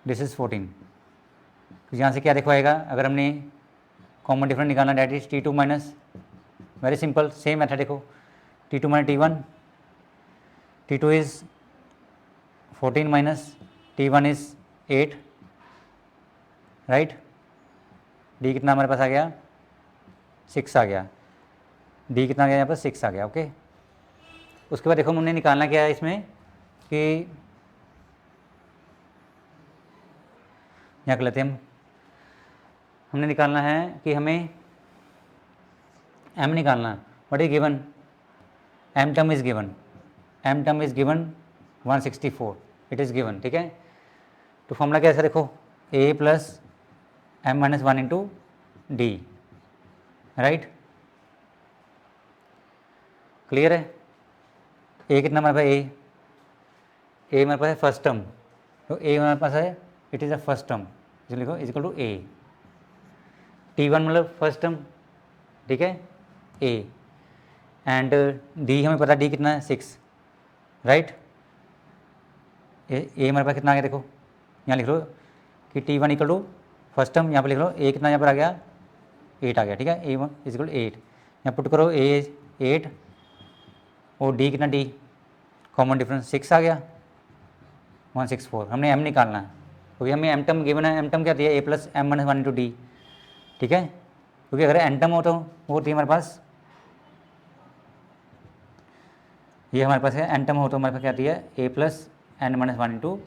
Speaker 1: दिस इज 14। तो यहाँ से क्या देखो आएगा, अगर हमने कॉमन डिफरेंस निकालना, that is T2 minus, very simple, same method देखो, T2 minus T1, T2 is 14 minus T1 is 8, right. D कितना हमारे पास आ गया, 6 आ गया, D कितना आ गया यहाँ पर, 6 आ गया, ओके। उसके बाद देखो हमने निकालना क्या है इसमें कि यहाँ कर लेते हैं हम, हमने निकालना है कि हमें m निकालना, what is given, m term is given, m term is given 164, it is given, ठीक है। तो फॉर्मूला कैसा देखो, a plus m minus 1 into D, right, clear है। a कितना हमारे पास, a हमारे पास है फर्स्ट टर्म, तो a हमारे पास है, it is a first term, जो लिखो is equal to a, T1 मतलब फर्स्ट टर्म, ठीक है, a, एंड d हमें पता d कितना है, 6, राइट। a हमारे पास कितना आ गया देखो, यहाँ लिख लो कि T1 equal to first term, यहाँ पर लिख लो a कितना यहाँ पर आ गया, 8 आ गया, ठीक है। a1 इज इक्वल टू 8, यहाँ पुट करो a 8 और d कितना, d कॉमन डिफरेंस 6 आ गया, 164। हमने m निकालना है, क्योंकि हमें m टर्म गिवन है, m टर्म क्या दिया, a plus m minus 1 into D, ठीक है। क्योंकि अगर n टर्म हो तो वो होती है हमारे पास, ये हमारे पास है n टर्म हो तो हमारे पास क्या आती है, a plus n minus 1 into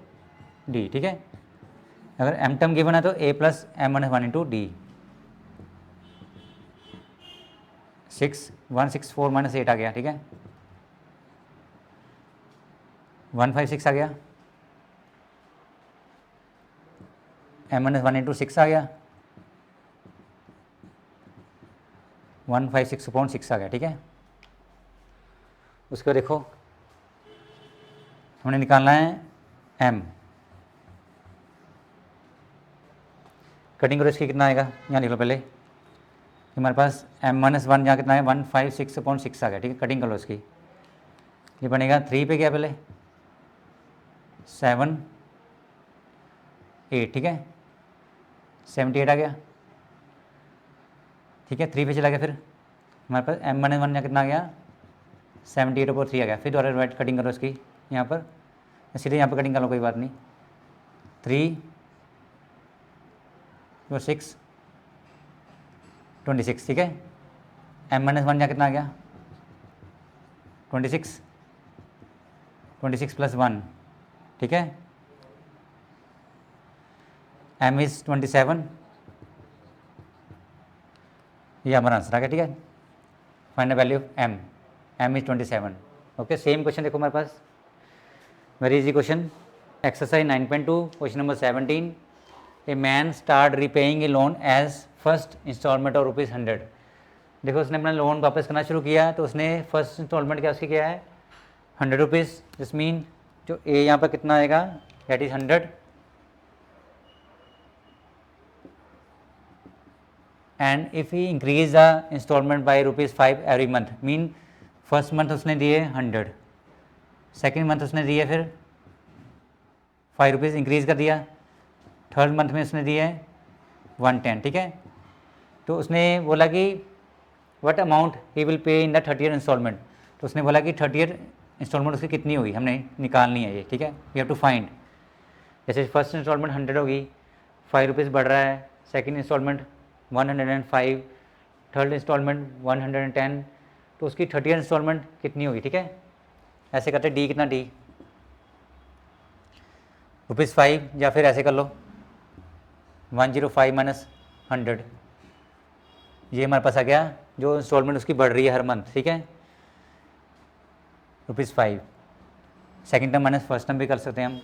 Speaker 1: D, ठीक है। अगर m टर्म गिवन है तो a plus m minus 1 into D, 164 minus 8 आ गया, ठीक है, 156 आ गया, m माइनस 1 इंटू 6 आ गया, 156/6 आ गया, ठीक है। उसको देखो हमने निकालना है m, कटिंग करो इसकी कितना आएगा, यहाँ लिख लो पहले, हमारे पास m-1 यहाँ कितना है 156/6 आ गया, ठीक है। कटिंग कर लो इसकी, ये बनेगा 3 पे गया पहले 7 8, ठीक है 78 आ गया, ठीक है 3 पे चला गया। फिर हमारे पास m-1 यहाँ कितना आ गया 78/3 आ गया। फिर दोबारा राइट कटिंग करो इसकी, यहाँ पर सीधे यहाँ पर कटिंग कर लो, कोई बात नहीं। 3 और 6 26, ठीक है। m-1 यहाँ कितना आ गया 26 + 1, ठीक है। m इज़ 27, ये हमारा आंसर आ गया, ठीक है। Find the value of m is 27। Okay, same question देखो हमारे पास, very easy question, exercise 9.2 question number 17। A man start repaying a loan as first instalment of ₹100। देखो उसने अपना लोन वापस करना शुरू किया, तो उसने फर्स्ट इंस्टॉलमेंट क्या उसकी क्या है ₹100। दिस मीन जो ए यहाँ पर कितना आएगा that is 100 and if he increase the installment by ₹5 every month, mean first month उसने दिए 100, सेकेंड मंथ उसने दिए फिर ₹5 इंक्रीज़ कर दिया, थर्ड मंथ में उसने दिए 110, ठीक है। तो उसने बोला कि what amount he will pay in the 30th instalment, तो उसने बोला कि 30th इंस्टॉलमेंट उसकी कितनी होगी, हमने निकालनी है ये, ठीक है। वी हैव टू फाइंड, जैसे फर्स्ट इंस्टॉलमेंट 100 होगी, ₹5 बढ़ रहा है, सेकेंड इंस्टॉलमेंट 105, थर्ड इंस्टॉलमेंट 110, तो उसकी 30th इंस्टॉलमेंट कितनी होगी, ठीक है। ऐसे करते डी कितना, डी ₹5, या फिर ऐसे कर लो 105 - 100, ये हमारे पास आ गया जो इंस्टॉलमेंट उसकी बढ़ रही है हर मंथ, ठीक है ₹5। Second term minus first term भी कर सकते हैं हम।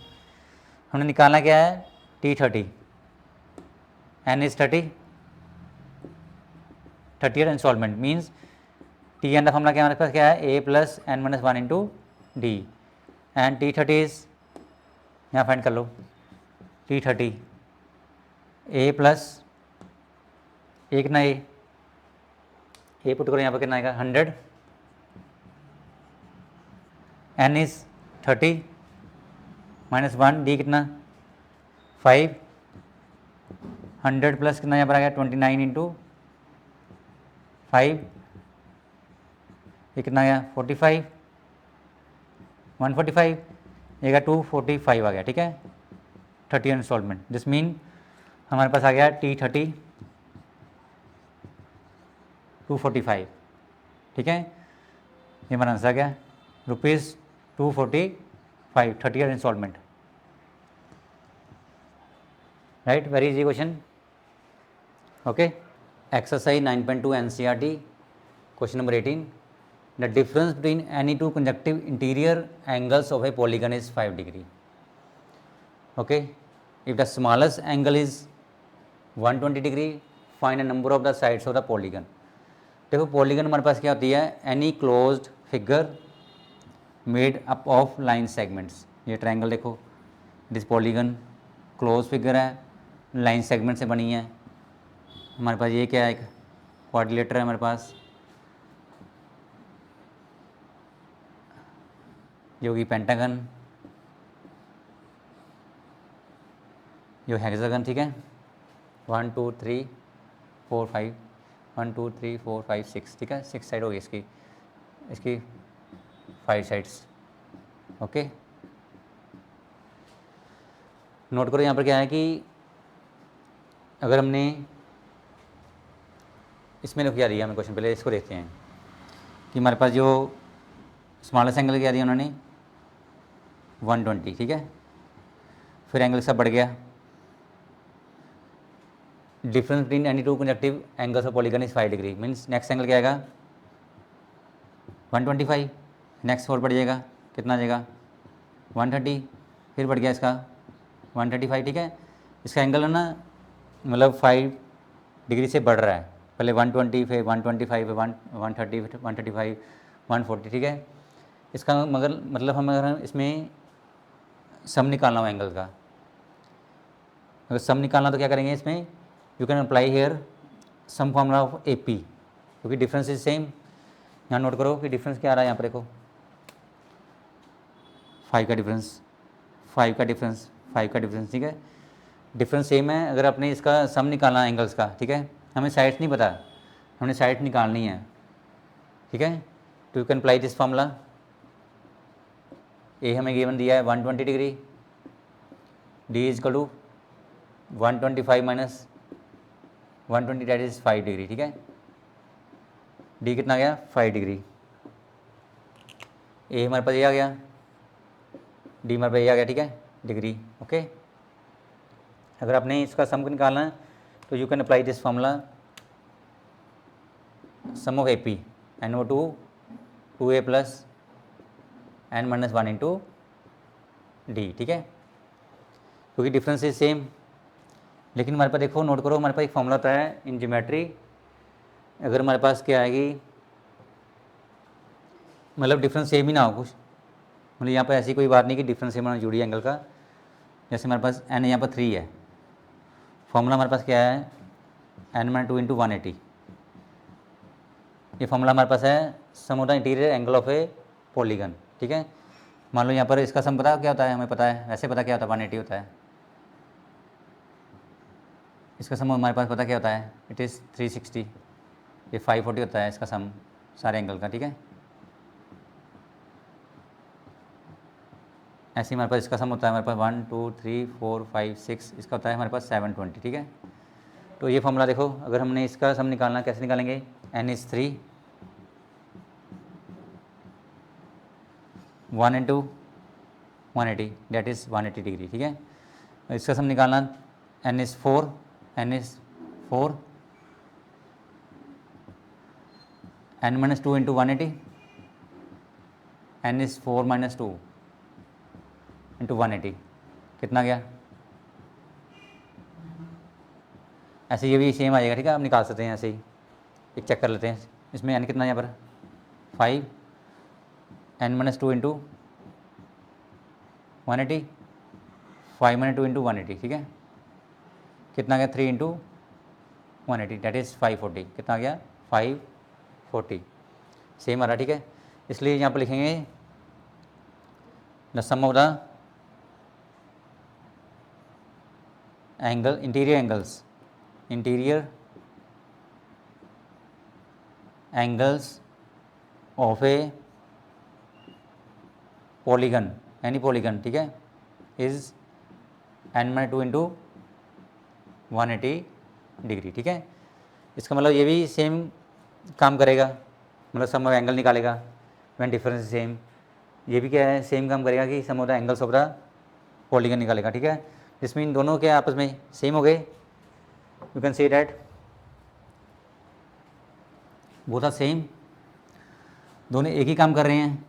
Speaker 1: हमने निकालना क्या है T30, n is 30th installment means T N का फॉर्मूला क्या हमारे पास क्या है a + n - 1 × d and T30 is, यहाँ फाइंड कर लो T30 a + a कितना a पुट करो यहाँ पर कितना आएगा 100, n इज 30 - 1, d कितना 5, 100 प्लस कितना यहाँ पर आ गया 29 × 5, ये कितना आ गया 45, 145, ये 245 आ गया, ठीक है 30th इंस्टॉलमेंट। दिस मीन हमारे पास आ गया T30 245, ठीक है। ये हमारा आंसर आ गया ₹245 30th installment, right. Very easy question. Okay, exercise 9.2 NCERT question number 18। The difference between any two conjunctive interior angles of a polygon is 5 degree. Okay, if the smallest angle is 120 degree, find the number of the sides of the polygon. देखो polygon हमारे पास क्या होती है, any closed figure made up of line segments. ये triangle देखो, this polygon close figure है, line segment से बनी है। हमारे पास ये क्या है, एक क्वाड्रिलेटर है हमारे पास, जो कि पेंटागन, जो हेक्सागन, ठीक है 1 2 3 4 5 1 2 3 4 5 6, ठीक है 6 साइड होगी इसकी 5 साइड्स। ओके, नोट करो यहाँ पर क्या है कि अगर हमने इसमें क्या दिया हमें क्वेश्चन, पहले इसको देखते हैं कि हमारे पास जो स्मॉलेस्ट एंगल क्या दिया उन्होंने 120, ठीक है। फिर एंगल सब बढ़ गया, difference between any two conjunctive angles of polygon is 5 degree, means next angle क्या आएगा 125, नेक्स्ट और बढ़ जाएगा कितना आ जाएगा 130, फिर बढ़ गया इसका 135, ठीक है। इसका एंगल है ना मतलब 5 डिग्री से बढ़ रहा है, पहले 120 फिर 125 130 135 140, ठीक है। इसका मगर मतलब हम अगर इसमें सम निकालना हो एंगल का, अगर सम निकालना तो क्या करेंगे इसमें, you can apply here sum formula of A P, क्योंकि डिफरेंस इज सेम। यहाँ नोट करो कि डिफरेंस क्या आ रहा है, यहाँ पर देखो 5 का डिफरेंस, 5 का डिफरेंस, 5 का डिफरेंस, ठीक है, डिफरेंस सेम है। अगर अपने इसका सम निकालना है एंगल्स का, ठीक है, हमें साइड्स नहीं पता, हमने साइड निकालनी है, ठीक है। तो you can apply this formula. A हमें गिवन दिया है 120 degree, d is equal to 125 minus 120 that is 5 degree, ठीक है। डी कितना गया 5 डिग्री। ए हमारे पास ये आ गया, डी हमारे पास ये आ गया, ठीक है, डिग्री, ओके। अगर आपने इसका सम निकालना है तो you can apply this formula, sum of A P N over 2 A plus N minus 1 into D, ठीक है, क्योंकि डिफरेंस इज सेम। लेकिन हमारे पास देखो, नोट करो, हमारे पास एक फॉर्मूला होता है इन ज्योमेट्री, अगर हमारे पास क्या आएगी, मतलब डिफरेंस सेम ही ना हो कुछ, मतलब यहाँ पर ऐसी कोई बात नहीं कि डिफरेंस सेम होना जुड़ी एंगल का। जैसे हमारे पास एन यहाँ पर 3 है, फॉर्मूला हमारे पास क्या है, एन माइनस 2 इंटू 180, ये फॉर्मूला हमारे पास है sum of the interior angle of a polygon, ठीक है। मान लो यहाँ पर इसका सम पता क्या होता है, हमें पता है, वैसे पता क्या होता है, 180 होता है, इसका सम हमारे पास पता क्या होता है, इट इज़ 360, ये 540 होता है इसका सम सारे एंगल का, ठीक है। ऐसे ही हमारे पास इसका सम होता है, हमारे पास 1 2 3 4 5 6, इसका होता है हमारे पास 720, ठीक है। तो ये फॉर्मूला देखो, अगर हमने इसका सम निकालना, कैसे निकालेंगे, N is 3 1 into 180 that is 180 degree, ठीक है। इसका सम निकालना, N is 4, N is 4 N minus 2 into 180, N is 4 minus 2 into 180, कितना गया, ऐसे ये भी सेम आ जाएगा, ठीक है, आप निकाल सकते हैं ऐसे ही, एक चेक कर लेते हैं। इसमें एन कितना है यहाँ पर 5, N minus 2 into 180, 5 minus 2 into 180, ठीक है, कितना गया 3 इंटू 180 डेट इज़ 540, कितना गया 540, सेम आ रहा, ठीक है। इसलिए यहाँ पर लिखेंगे the sum of the angle, interior angles of a polygon, any polygon, ठीक है, is N minus 2 into 180 degree, ठीक है। इसका मतलब ये भी सेम काम करेगा, मतलब सम ऑफ एंगल निकालेगा व्हेन डिफरेंस सेम, ये भी क्या है, सेम काम करेगा कि sum of the angles of the polygon निकालेगा, ठीक है। जिसमें इन दोनों के आपस में सेम हो गए, you can say that both are same, दोनों एक ही काम कर रहे हैं,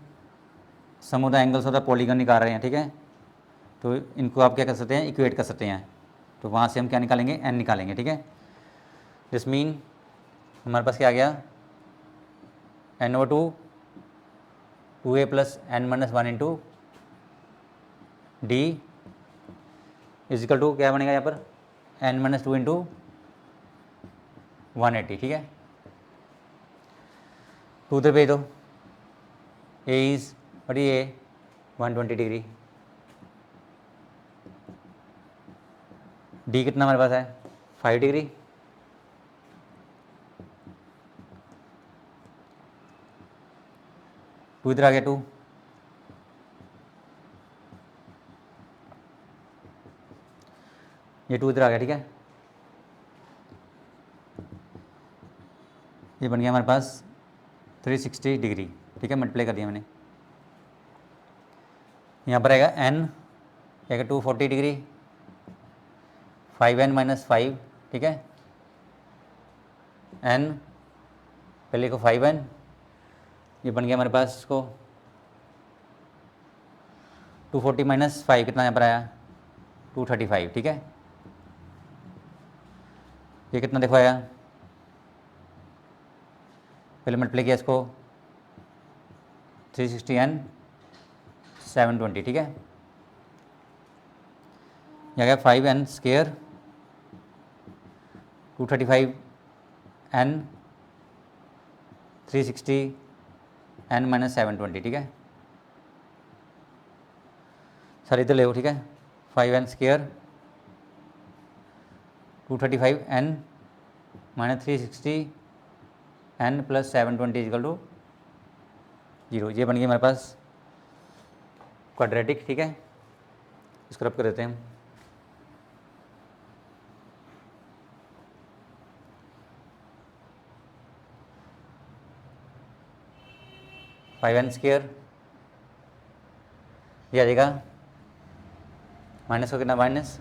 Speaker 1: sum of the angles of the polygon निकाल रहे हैं, ठीक है। तो इनको आप क्या कर सकते हैं, इक्वेट कर सकते हैं, तो वहाँ से हम क्या निकालेंगे, एन निकालेंगे, ठीक है। दिस मीन हमारे पास क्या आ गया, N over 2 A plus N minus 1 into D equal to क्या बनेगा यहाँ पर, एन माइनस 2 इंटू 180, ठीक है। 2 उधर भेज दो, ए इज बट ये 120 डिग्री, डी कितना हमारे पास है 5 डिग्री, टू इधर आ गया 2, ये 2 इधर आ गया, ठीक है। ये बन गया हमारे पास 360 डिग्री, ठीक है, मल्टीप्लाई कर दिया मैंने। यहाँ पर आएगा एन, क्या 240 डिग्री, 5n माइनस 5, ठीक है, एन पहले को 5n, ये बन गया हमारे पास इसको 240 माइनस 5 कितना यहाँ पर आया 235, ठीक है। ये कितना देखो आया, पहले मल्टीप्लाई किया इसको 360n 720, ठीक है। यह गया 5n square 235 n 360 n minus 720, ठीक है सर, इधर ले, ठीक है 5n square 235 n minus 360 n plus 720 equal to 0। ये बन गई हमारे पास क्वाड्रेटिक, ठीक है इसको रब कर देते हैं हम। फाइव एन स्क्वायर ये आ जाएगा माइनस को कितना, minus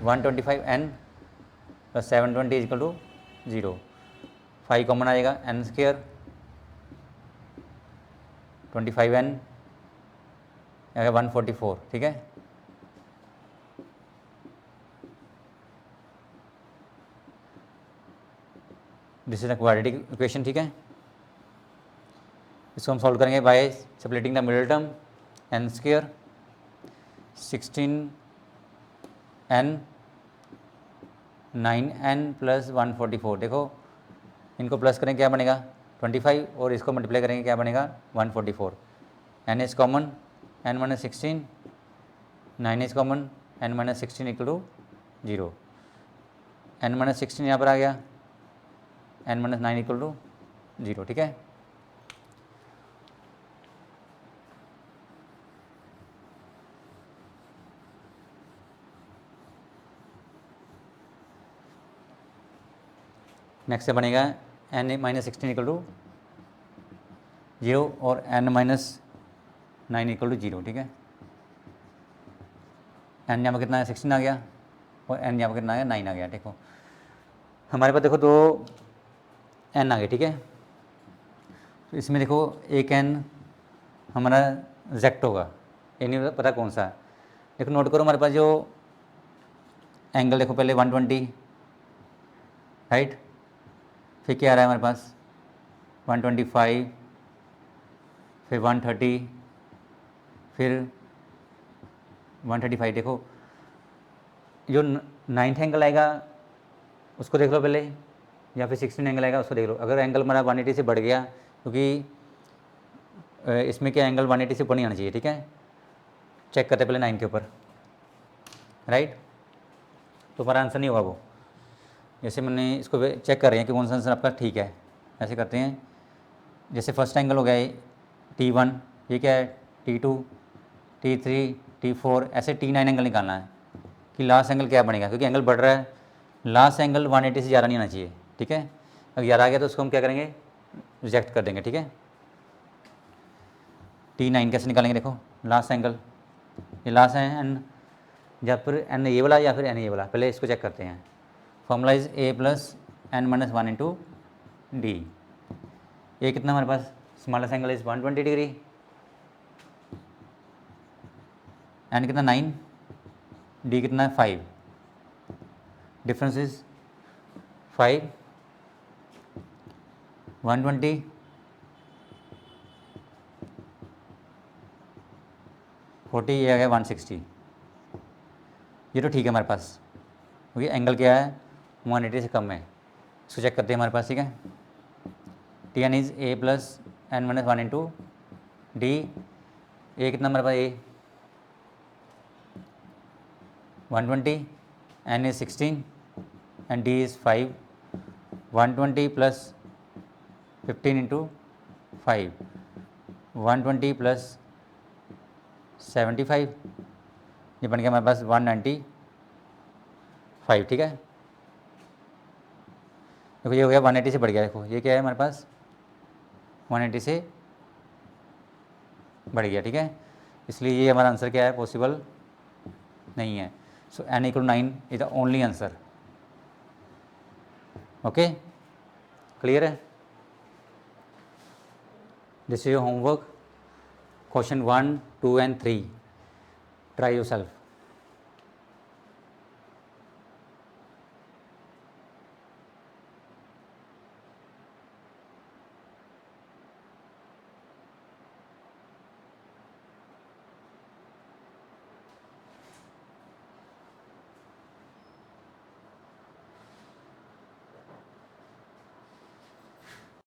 Speaker 1: 125 n plus 720 equal to 0। 5 common आ जाएगा, n स्क्वायर 25 n 144, ठीक है this is a quadratic equation, ठीक है इसको हम सॉल्व करेंगे by separating the middle term n square 16 n 9n plus 144। देखो इनको प्लस करेंगे क्या बनेगा 25 और इसको मल्टीप्लाई करेंगे क्या बनेगा 144। n is common n minus 16, 9 is common n minus 16 equal to 0। n minus 16 यहाँ पर आ गया, n माइनस 9 इक्वल टू 0, ठीक है नेक्स्ट से बनेगा n माइनस 16 इक्वल टू 0 और n माइनस 9 इक्वल टू 0, ठीक है n यहाँ पर कितना है 16 आ गया और n यहाँ पर कितना आ गया 9 आ गया। देखो हमारे पास देखो दो n आ गए, ठीक है तो इसमें देखो एक n हमारा रिजेक्ट होगा, ये नहीं पता कौन सा है। देखो नोट करो हमारे पास जो एंगल देखो पहले 120 राइट, फिर क्या आ रहा है हमारे पास 125, फिर 130, फिर 135। देखो जो 9th एंगल आएगा उसको देख लो पहले, या फिर 16 एंगल आएगा उसको देख लो। अगर एंगल हमारा 180 से बढ़ गया, क्योंकि इसमें क्या एंगल 180 से ऊपर नहीं आना चाहिए, ठीक है चेक करते पहले 9 के ऊपर राइट, तो हमारा आंसर नहीं होगा वो। जैसे मैंने इसको चेक कर रहे हैं कि कौन सा आंसर आपका ठीक है, ऐसे करते हैं। जैसे फर्स्ट एंगल हो गया T1, ये क्या है T2, T3, T4, ऐसे T9 एंगल निकालना है कि लास्ट एंगल क्या बनेगा, क्योंकि एंगल बढ़ रहा है, लास्ट एंगल 180 से ज़्यादा नहीं आना चाहिए, ठीक है अगर ज़्यादा आ गया तो उसको हम क्या करेंगे रिजेक्ट कर देंगे, ठीक है T9 कैसे निकालेंगे, देखो लास्ट एंगल ये लास्ट है एन, या फिर एन ये वाला या फिर एन ये वाला, पहले इसको चेक करते हैं। Formula is a plus n minus 1 into d. ये कितना हमारे पास smallest angle is 120 degree, n कितना 9, डी कितना है 5, डिफरेंस इज 5, 120 40, ये आ गया 160। ये तो ठीक है हमारे पास, क्योंकि एंगल क्या है 180 से कम है। इसको चेक करते हैं हमारे पास, ठीक है T n is a plus n minus 1 into d. ए कितना हमारे पास a 120, n is 16 and d is 5, 120 plus 15 into 5, 120 plus 75, ये बन गया हमारे पास 195, ठीक है देखो ये हो गया 180 से बढ़ गया। देखो ये क्या है हमारे पास 180 से बढ़ गया, ठीक है इसलिए ये हमारा आंसर क्या है पॉसिबल नहीं है। So n equal 9 is the only answer. Okay clear है, this is your homework question 1, 2 and 3, try your self.